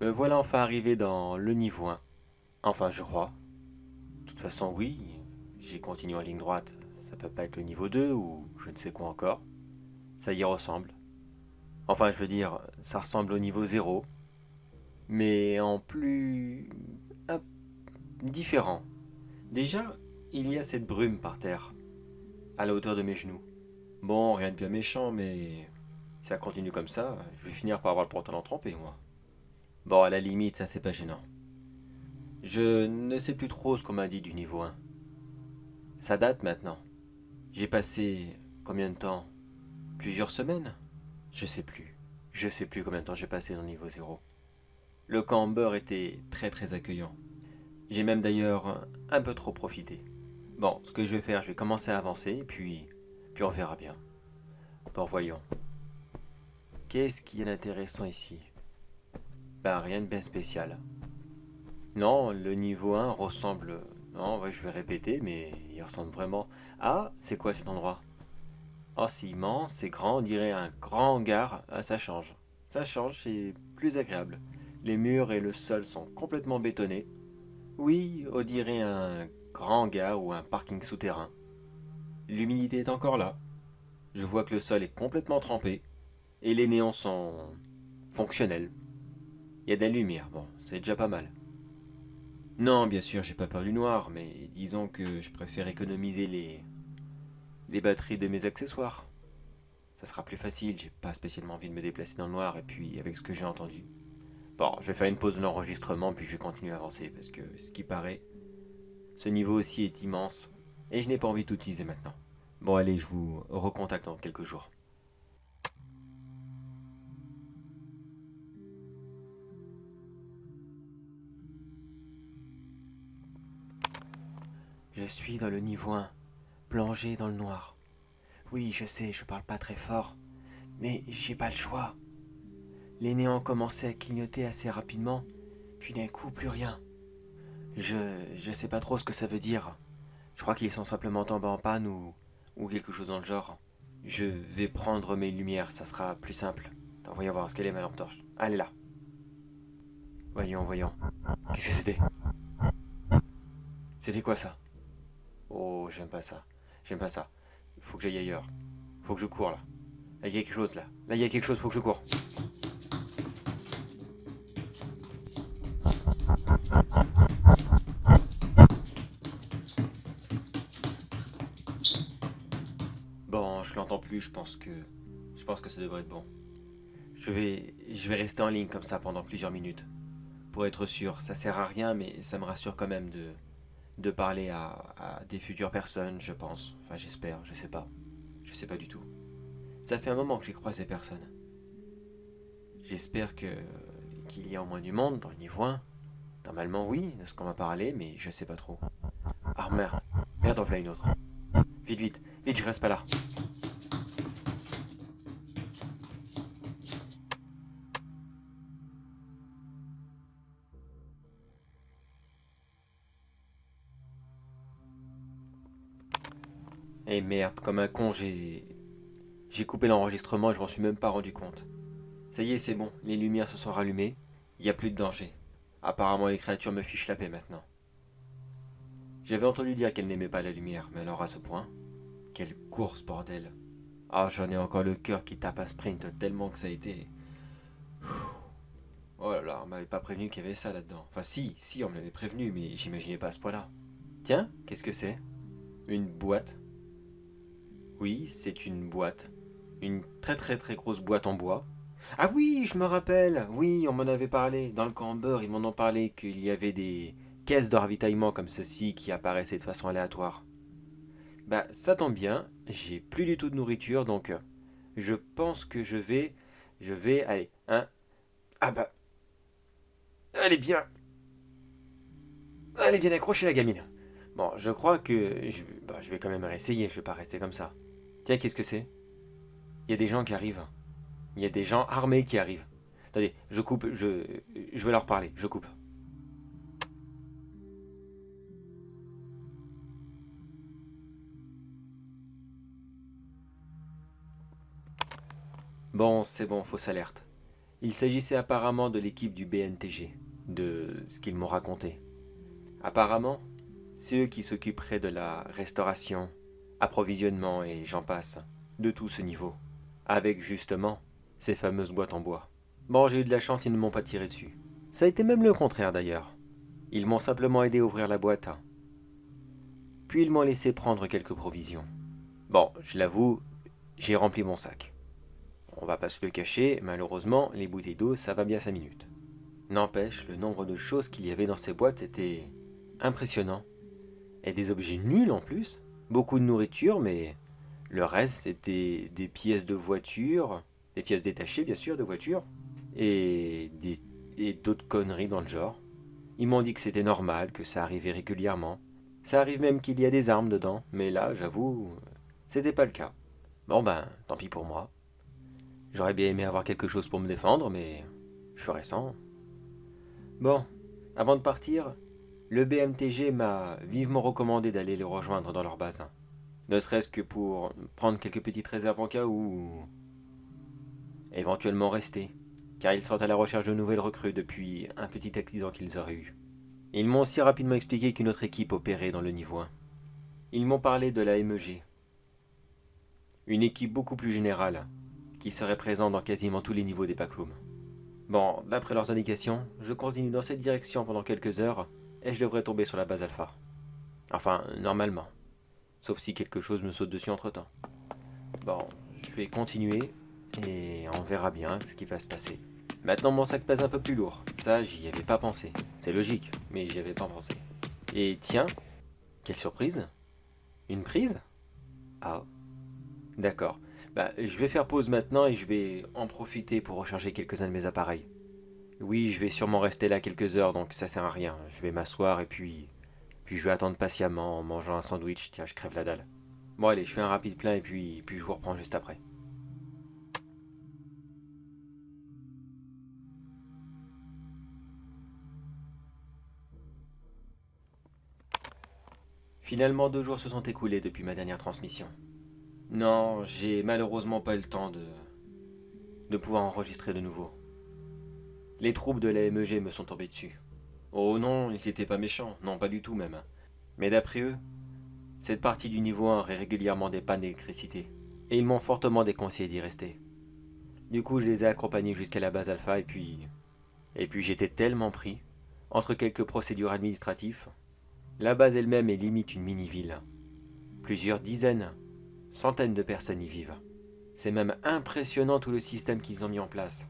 Me voilà enfin arrivé dans le niveau 1. Enfin, je crois. De toute façon, oui, j'ai continué en ligne droite. Ça peut pas être le niveau 2 ou je ne sais quoi encore. Ça y ressemble. Enfin, je veux dire, ça ressemble au niveau 0, mais en plus... un- différent. Déjà, il y a cette brume par terre, à la hauteur de mes genoux. Bon, rien de bien méchant, mais si ça continue comme ça, je vais finir par avoir le pantalon trempé, moi. Bon, à la limite, ça c'est pas gênant. Je ne sais plus trop ce qu'on m'a dit du niveau 1. Ça date maintenant. J'ai passé combien de temps? Plusieurs semaines? Je sais plus. Je sais plus combien de temps j'ai passé dans le niveau 0. Le camber était très très accueillant. J'ai même d'ailleurs un peu trop profité. Bon, ce que je vais faire, je vais commencer à avancer, puis on verra bien. Bon, voyons. Qu'est-ce qu'il y a d'intéressant ici? Ben, rien de bien spécial. Non, le niveau 1 ressemble... Non, ouais, je vais répéter, mais il ressemble vraiment... Ah, c'est quoi cet endroit? Oh, c'est immense, c'est grand, on dirait un grand hangar. Ah, ça change. Ça change, c'est plus agréable. Les murs et le sol sont complètement bétonnés. Oui, on dirait un grand hangar ou un parking souterrain. L'humidité est encore là. Je vois que le sol est complètement trempé. Et les néons sont fonctionnels. Il y a de la lumière, bon, c'est déjà pas mal. Non, bien sûr, j'ai pas peur du noir, mais disons que je préfère économiser les batteries de mes accessoires. Ça sera plus facile, j'ai pas spécialement envie de me déplacer dans le noir, et puis avec ce que j'ai entendu. Bon, je vais faire une pause de l'enregistrement, puis je vais continuer à avancer, parce que ce qui paraît, ce niveau aussi est immense, et je n'ai pas envie de tout utiliser maintenant. Bon, allez, je vous recontacte dans quelques jours. Je suis dans le niveau 1, plongé dans le noir. Oui, je sais, je parle pas très fort, mais j'ai pas le choix. Les néons commençaient à clignoter assez rapidement, puis d'un coup plus rien. Je sais pas trop ce que ça veut dire. Je crois qu'ils sont simplement tombés en panne ou quelque chose dans le genre. Je vais prendre mes lumières, ça sera plus simple. Attends, voyons voir, est-ce qu'elle est ma lampe torche? Ah, elle est là. Voyons, voyons. Qu'est-ce que c'était? C'était quoi ça? Oh, j'aime pas ça. J'aime pas ça. Faut que j'aille ailleurs. Faut que je cours là. Là, il y a quelque chose là. Là, il y a quelque chose, faut que je cours. Bon, je l'entends plus, je pense que. Je pense que ça devrait être bon. Je vais rester en ligne comme ça pendant plusieurs minutes. Pour être sûr, ça sert à rien, mais ça me rassure quand même de parler à des futures personnes, je pense. Enfin, j'espère, je sais pas. Je sais pas du tout. Ça fait un moment que j'ai croisé personne. J'espère qu'il y a au moins du monde dans le niveau 1. Normalement, oui, de ce qu'on m'a parlé, mais je sais pas trop. Ah merde, merde, en voilà une autre. Vite, vite, vite, je reste pas là. Eh merde, comme un con, j'ai coupé l'enregistrement et je m'en suis même pas rendu compte. Ça y est, c'est bon, les lumières se sont rallumées. Il y a plus de danger. Apparemment, les créatures me fichent la paix maintenant. J'avais entendu dire qu'elles n'aimaient pas la lumière, mais alors à ce point? Quelle course, bordel! Ah, j'en ai encore le cœur qui tape à sprint tellement que ça a été. Oh là là, on m'avait pas prévenu qu'il y avait ça là-dedans. Enfin, si, on me l'avait prévenu, mais j'imaginais pas à ce point-là. Tiens, qu'est-ce que c'est? Une boîte? Oui, c'est une boîte. Une très très très grosse boîte en bois. Ah oui, je me rappelle. Oui, on m'en avait parlé. Dans le camber, ils m'en ont parlé qu'il y avait des caisses de ravitaillement comme ceci qui apparaissaient de façon aléatoire. Bah, ça tombe bien. J'ai plus du tout de nourriture, donc je pense que allez, hein. Ah bah, elle est bien, elle est bien accrochée la gamine. Bon, je crois que je vais quand même réessayer. Je vais pas rester comme ça. Tiens, qu'est-ce que c'est? Il y a des gens qui arrivent. Il y a des gens armés qui arrivent. Attendez, je coupe, je vais leur parler, je coupe. Bon, c'est bon, fausse alerte. Il s'agissait apparemment de l'équipe du BNTG, de ce qu'ils m'ont raconté. Apparemment, c'est eux qui s'occuperaient de la restauration, approvisionnement et j'en passe, de tout ce niveau. Avec justement ces fameuses boîtes en bois. Bon, j'ai eu de la chance, ils ne m'ont pas tiré dessus. Ça a été même le contraire d'ailleurs. Ils m'ont simplement aidé à ouvrir la boîte. Puis ils m'ont laissé prendre quelques provisions. Bon, je l'avoue, j'ai rempli mon sac. On va pas se le cacher, malheureusement, les bouteilles d'eau, ça va bien 5 minutes. N'empêche, le nombre de choses qu'il y avait dans ces boîtes était impressionnant. Et des objets nuls en plus. Beaucoup de nourriture, mais le reste, c'était des pièces de voiture, des pièces détachées, bien sûr, de voiture, et d'autres conneries dans le genre. Ils m'ont dit que c'était normal, que ça arrivait régulièrement. Ça arrive même qu'il y a des armes dedans, mais là, j'avoue, c'était pas le cas. Bon ben, tant pis pour moi. J'aurais bien aimé avoir quelque chose pour me défendre, mais je ferai sans. Bon, avant de partir, le BMTG m'a vivement recommandé d'aller les rejoindre dans leur base. Ne serait-ce que pour prendre quelques petites réserves en cas où... éventuellement rester, car ils sont à la recherche de nouvelles recrues depuis un petit accident qu'ils auraient eu. Ils m'ont aussi rapidement expliqué qu'une autre équipe opérait dans le niveau 1. Ils m'ont parlé de la MEG, une équipe beaucoup plus générale, qui serait présente dans quasiment tous les niveaux des backrooms. Bon, d'après leurs indications, je continue dans cette direction pendant quelques heures, et je devrais tomber sur la base alpha. Enfin, normalement. Sauf si quelque chose me saute dessus entre-temps. Bon, je vais continuer, et on verra bien ce qui va se passer. Maintenant, mon sac pèse un peu plus lourd. Ça, j'y avais pas pensé. C'est logique, mais j'y avais pas pensé. Et tiens, quelle surprise. Une prise? Ah, d'accord. Bah, je vais faire pause maintenant et je vais en profiter pour recharger quelques-uns de mes appareils. Oui, je vais sûrement rester là quelques heures, donc ça sert à rien. Je vais m'asseoir et puis je vais attendre patiemment en mangeant un sandwich. Tiens, je crève la dalle. Bon allez, je fais un rapide plein et puis je vous reprends juste après. Finalement, 2 jours se sont écoulés depuis ma dernière transmission. Non, j'ai malheureusement pas eu le temps de pouvoir enregistrer de nouveau. Les troupes de la MEG me sont tombés dessus. Oh non, ils étaient pas méchants, non pas du tout même. Mais d'après eux, cette partie du niveau 1 aurait régulièrement des pannes d'électricité, et ils m'ont fortement déconseillé d'y rester. Du coup, je les ai accompagnés jusqu'à la base alpha et puis... Et puis j'étais tellement pris, entre quelques procédures administratives. La base elle-même est limite une mini-ville. Plusieurs dizaines, centaines de personnes y vivent. C'est même impressionnant tout le système qu'ils ont mis en place.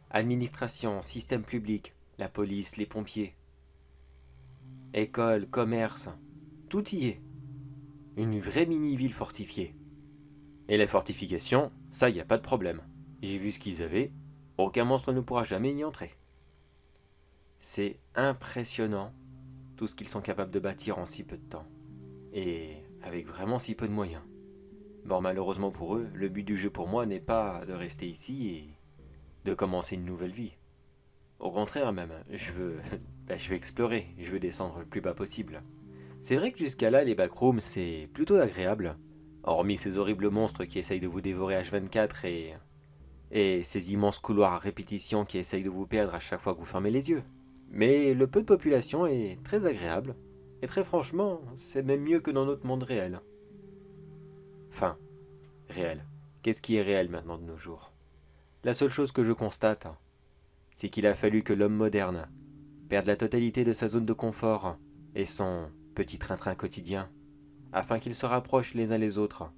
Administration, système public, la police, les pompiers, école, commerce, tout y est. Une vraie mini-ville fortifiée. Et la fortification, ça y a pas de problème. J'ai vu ce qu'ils avaient, aucun monstre ne pourra jamais y entrer. C'est impressionnant tout ce qu'ils sont capables de bâtir en si peu de temps. Et avec vraiment si peu de moyens. Bon, malheureusement pour eux, le but du jeu pour moi n'est pas de rester ici et de commencer une nouvelle vie. Au contraire même, je veux explorer, je veux descendre le plus bas possible. C'est vrai que jusqu'à là, les backrooms, c'est plutôt agréable. Hormis ces horribles monstres qui essayent de vous dévorer H24 et ces immenses couloirs à répétition qui essayent de vous perdre à chaque fois que vous fermez les yeux. Mais le peu de population est très agréable. Et très franchement, c'est même mieux que dans notre monde réel. Enfin, réel. Qu'est-ce qui est réel maintenant de nos jours? La seule chose que je constate, c'est qu'il a fallu que l'homme moderne perde la totalité de sa zone de confort et son petit train-train quotidien, afin qu'ils se rapprochent les uns les autres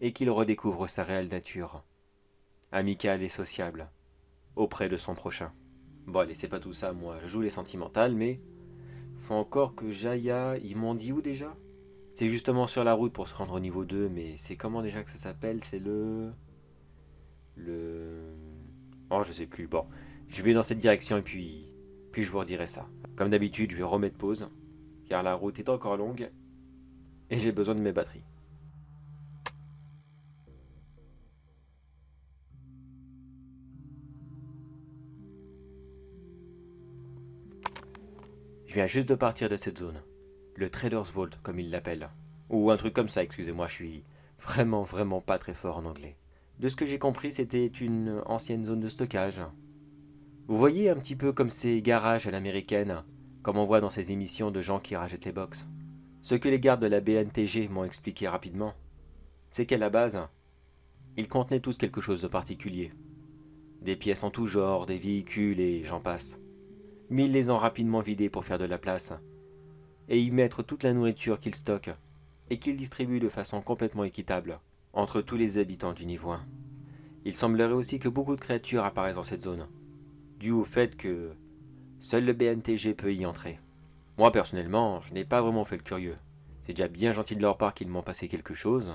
et qu'il redécouvre sa réelle nature, amicale et sociable, auprès de son prochain. Bon allez, c'est pas tout ça, moi je joue les sentimentales, mais faut encore que j'aille à... Ils m'ont dit où déjà? C'est justement sur la route pour se rendre au niveau 2, mais c'est comment déjà que ça s'appelle? C'est le... Oh, je sais plus. Bon, je vais dans cette direction et puis je vous redirai ça. Comme d'habitude, je vais remettre pause, car la route est encore longue et j'ai besoin de mes batteries. viens juste de partir de cette zone. Le Trader's Vault, comme ils l'appellent. Ou un truc comme ça, excusez-moi, je suis vraiment pas très fort en anglais. De ce que j'ai compris, c'était une ancienne zone de stockage. Vous voyez un petit peu comme ces garages à l'américaine, comme on voit dans ces émissions de gens qui rachètent les box. Ce que les gardes de la BNTG m'ont expliqué rapidement, c'est qu'à la base, ils contenaient tous quelque chose de particulier. Des pièces en tout genre, des véhicules et j'en passe. Mais ils les ont rapidement vidés pour faire de la place et y mettre toute la nourriture qu'ils stockent et qu'ils distribuent de façon complètement équitable entre tous les habitants du niveau 1. Il semblerait aussi que beaucoup de créatures apparaissent dans cette zone, dû au fait que seul le BNTG peut y entrer. Moi personnellement, je n'ai pas vraiment fait le curieux. C'est déjà bien gentil de leur part qu'ils m'ont passé quelque chose.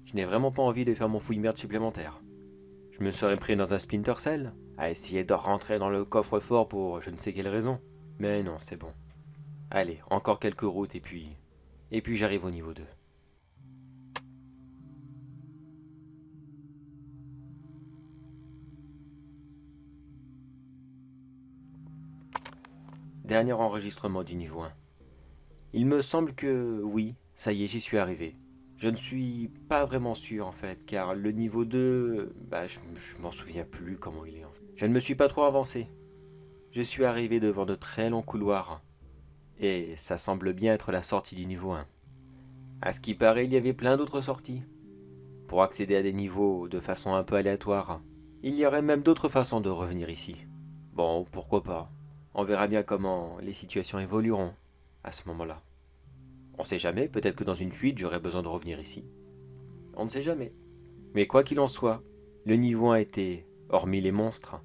Je n'ai vraiment pas envie de faire mon fouille-merde supplémentaire. Je me serais pris dans un Splinter Cell, à essayer de rentrer dans le coffre-fort pour je ne sais quelle raison. Mais non, c'est bon. Allez, encore quelques routes et puis... j'arrive au niveau 2. Dernier enregistrement du niveau 1. Il me semble que oui, ça y est, j'y suis arrivé. Je ne suis pas vraiment sûr en fait, car le niveau 2, je m'en souviens plus comment il est en fait. Je ne me suis pas trop avancé. Je suis arrivé devant de très longs couloirs, et ça semble bien être la sortie du niveau 1. À ce qui paraît, il y avait plein d'autres sorties. Pour accéder à des niveaux de façon un peu aléatoire, il y aurait même d'autres façons de revenir ici. Bon, pourquoi pas. On verra bien comment les situations évolueront à ce moment-là. On sait jamais, peut-être que dans une fuite, j'aurai besoin de revenir ici. On ne sait jamais. Mais quoi qu'il en soit, le niveau 1 était, hormis les monstres,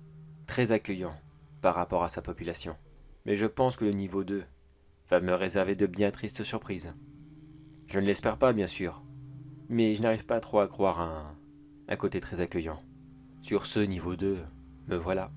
très accueillant par rapport à sa population. Mais je pense que le niveau 2 va me réserver de bien tristes surprises. Je ne l'espère pas, bien sûr, mais je n'arrive pas trop à croire à un côté très accueillant. Sur ce niveau 2, me voilà.